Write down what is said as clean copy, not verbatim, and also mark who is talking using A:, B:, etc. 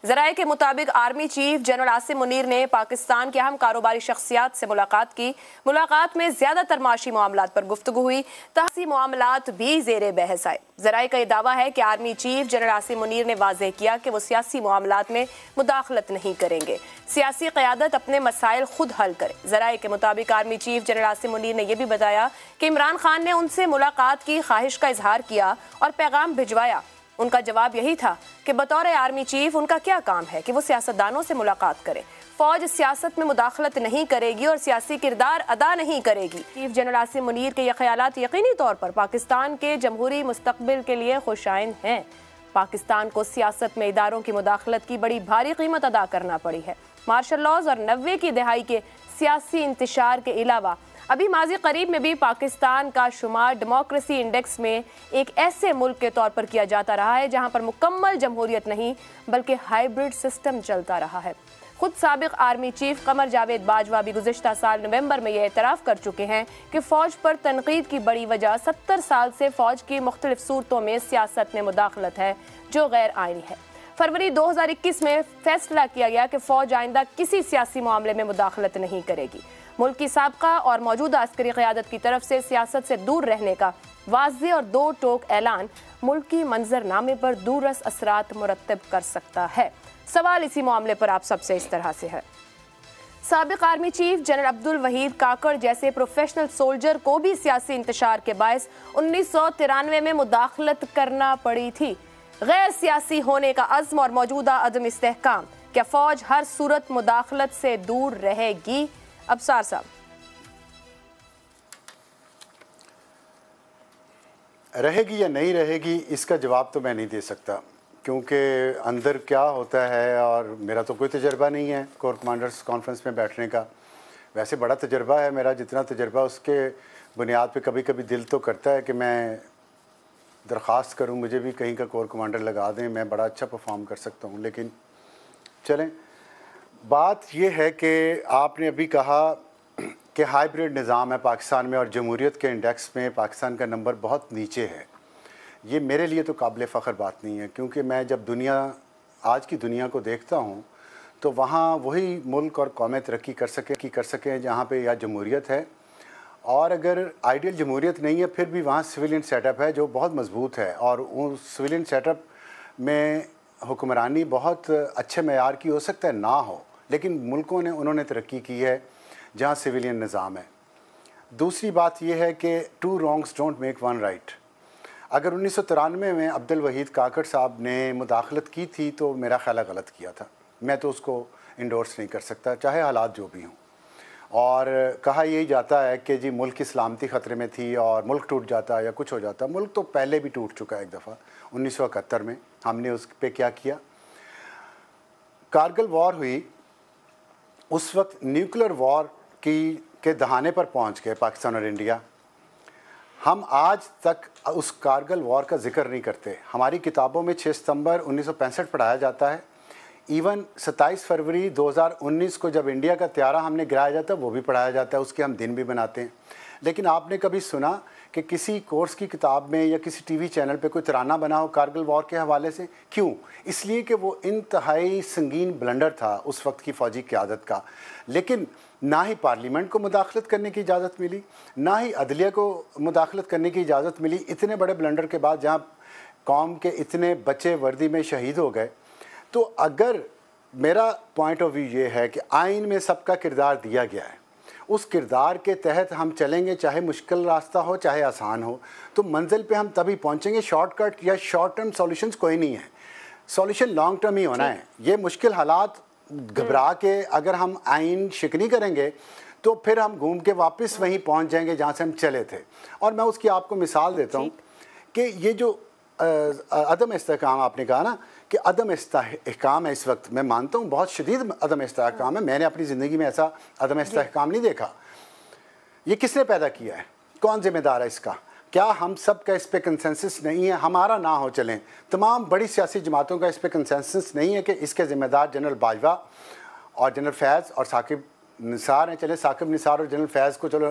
A: ذرائع کے مطابق army chief general Asim Munir نے پاکستان کے اہم کاروباری شخصیات سے ملاقات کی۔ ملاقات میں زیادہ تر معاشی معاملات پر گفتگو ہوئی، تحصیلی معاملات بھی زیر بحث آئے۔ ذرائع کا یہ دعویٰ ہے کہ army chief general Asim Munir نے واضح کیا کہ وہ سیاسی معاملات میں مداخلت نہیں کریں گے، سیاسی قیادت اپنے مسائل خود حل کرے۔ ذرائع کے مطابق army chief general Asim Munir نے یہ بھی بتایا کہ عمران خان نے ان سے ملاقات کی خواہش کا اظہار کیا اور پیغام بھجوایا۔ ان کا جواب یہی تھا کہ بطور آرمی چیف ان کا کیا کام ہے کہ وہ سیاستدانوں سے ملاقات کرے۔ فوج سیاست میں مداخلت نہیں کرے گی اور سیاسی کردار ادا نہیں کرے گی۔ چیف جنرل عاصم منیر کے یہ خیالات یقینی طور پر پاکستان کے جمہوری مستقبل کے لیے خوشائند ہیں۔ پاکستان کو سیاست میں اداروں کی مداخلت کی بڑی بھاری قیمت ادا کرنا پڑی ہے۔ مارشل لاز اور 90 کی دہائی کے سیاسی انتشار کے علاوہ ابھی ماضی قریب میں بھی پاکستان کا شمار ڈیموکریسی انڈیکس میں ایک ایسے ملک کے طور پر کیا جاتا رہا ہے جہاں پر مکمل جمہوریت نہیں بلکہ ہائیبرڈ سسٹم چلتا رہا ہے۔ خود سابق آرمی چیف قمر جاوید باجوہ بھی گزشتہ سال نومبر میں یہ اعتراف کر چکے ہیں کہ فوج پر تنقید کی بڑی وجہ 70 سال سے فوج کی مختلف صورتوں میں سیاست میں مداخلت ہے جو غیر آئینی ہے۔ فروری 2021 میں فیصلہ کیا گیا کہ فوج آئندہ کسی سیاسی معاملے میں مداخلت نہیں کرے گی۔ ملک کی سابقہ اور موجودہ عسکری قیادت کی طرف سے سیاست سے دور رہنے کا واضح اور دو ٹوک اعلان ملکی منظرنامے پر دوررس اثرات مرتب کر سکتا ہے۔ سوال اسی معاملے پر آپ سب سے اس طرح سے ہے۔ سابق army chief general Abdul Waheed Kakar جیسے پروفیشنل سولجر کو بھی سیاسی انتشار کے باعث 1993 میں مداخلت کرنا پڑی تھی۔ غیر سیاسی ہونے کا عزم اور موجودہ عدم استحکام، کیا فوج ہر صورت مداخلت سے دور رہے گی؟ ابصار صاحب۔
B: رہے گی یا نہیں رہے گی اس کا جواب تو میں نہیں دے سکتا، کیونکہ اندر کیا ہوتا ہے، اور میرا تو کوئی تجربہ نہیں ہے کور کمانڈرز کانفرنس میں بیٹھنے کا۔ ویسے بڑا تجربہ ہے میرا، جتنا تجربہ اس کے بنیاد پہ کبھی کبھی دل تو کرتا ہے کہ میں درخواست کروں مجھے بھی کہیں کا کور کمانڈر لگا دیں، میں بڑا اچھا پرفارم کر سکتا ہوں۔ لیکن چلیں، بات یہ ہے کہ آپ نے ابھی کہا کہ ہائیبرڈ نظام ہے پاکستان میں اور جمہوریت کے انڈیکس میں پاکستان کا نمبر بہت نیچے ہے۔ یہ میرے لیے تو قابل فخر بات نہیں ہے، کیونکہ میں جب آج کی دنیا کو دیکھتا ہوں تو وہاں وہی ملک اور قومیں ترقی کر سکیں جہاں پہ یا جمہوریت ہے، اور اگر آئیڈیل جمہوریت نہیں ہے پھر بھی وہاں سویلین سیٹ اپ ہے جو بہت مضبوط ہے، اور اس سویلین سیٹ اپ میں حکمرانی بہت اچھے معیار کی ہو سکتا ہے نہ ہو، لیکن انہوں نے ترقی کی ہے جہاں سویلین نظام ہے۔ دوسری بات یہ ہے کہ 2 wrongs don't make 1 right۔ اگر 1993 میں عبدالوحید کاکڑ صاحب نے مداخلت کی تھی تو میرا خیال ہے غلط کیا تھا، میں تو اس کو انڈورس نہیں کر سکتا چاہے حالات جو بھی ہوں۔ اور کہا یہی جاتا ہے کہ جی ملک کی سلامتی خطرے میں تھی اور ملک ٹوٹ جاتا یا کچھ ہو جاتا۔ ملک تو پہلے بھی ٹوٹ چکا ہے ایک دفعہ 1971 میں۔ ہم نے اس پہ کیا کیا؟ کارگل وار ہوئی، اس وقت نیوکلر وار کے دہانے پر پہنچ گئے پاکستان اور انڈیا۔ ہم آج تک اس کارگل وار کا ذکر نہیں کرتے۔ ہماری کتابوں میں 6 ستمبر 1965 پڑھایا جاتا ہے، ایون 27 فروری 2019 کو جب انڈیا کا طیارہ ہم نے گرایا جاتا ہے وہ بھی پڑھایا جاتا ہے، اس کے ہم دن بھی بناتے ہیں۔ لیکن آپ نے کبھی سنا کہ کسی کورس کی کتاب میں یا کسی ٹی وی چینل پہ کوئی ترانہ بنا ہو کارگل وار کے حوالے سے؟ کیوں؟ اس لیے کہ وہ انتہائی سنگین بلنڈر تھا اس وقت کی فوجی قیادت کا۔ لیکن نہ ہی پارلیمنٹ کو مداخلت کرنے کی اجازت ملی، نہ ہی عدلیہ کو مداخلت کرنے کی اجازت ملی، اتنے بڑے بلنڈر کے بعد جہاں قوم کے اتنے بچے وردی میں شہید ہو گئے۔ تو اگر میرا پوائنٹ آف ویو یہ ہے کہ آئین میں سب کا کردار دیا گیا ہے، اس کردار کے تحت ہم چلیں گے، چاہے مشکل راستہ ہو چاہے آسان ہو، تو منزل پہ ہم تبھی پہنچیں گے۔ شارٹ کٹ یا شارٹ ٹرم سولوشنز کوئی نہیں ہے، سولوشن لانگ ٹرم ہی ہونا ہے۔ یہ مشکل حالات گھبرا کے اگر ہم آئین شکنی کریں گے تو پھر ہم گھوم کے واپس وہیں پہنچ جائیں گے جہاں سے ہم چلے تھے۔ اور میں اس کی آپ کو مثال دیتا ہوں کہ یہ جو عدم استحکام آپ نے کہا نا کہ عدم استحکام ہے اس وقت، میں مانتا ہوں بہت شدید عدم استحکام ہے، میں نے اپنی زندگی میں ایسا عدم استحکام نہیں دیکھا۔ یہ کس نے پیدا کیا ہے؟ کون ذمہ دار ہے اس کا؟ کیا ہم سب کا اس پہ کنسنسس نہیں ہے؟ ہمارا نہ ہو چلیں، تمام بڑی سیاسی جماعتوں کا اس پہ کنسنسس نہیں ہے کہ اس کے ذمہ دار جنرل باجوہ اور جنرل فیض اور ثاقب نثار ہیں۔ چلیں ثاقب نثار اور جنرل فیض کو چلو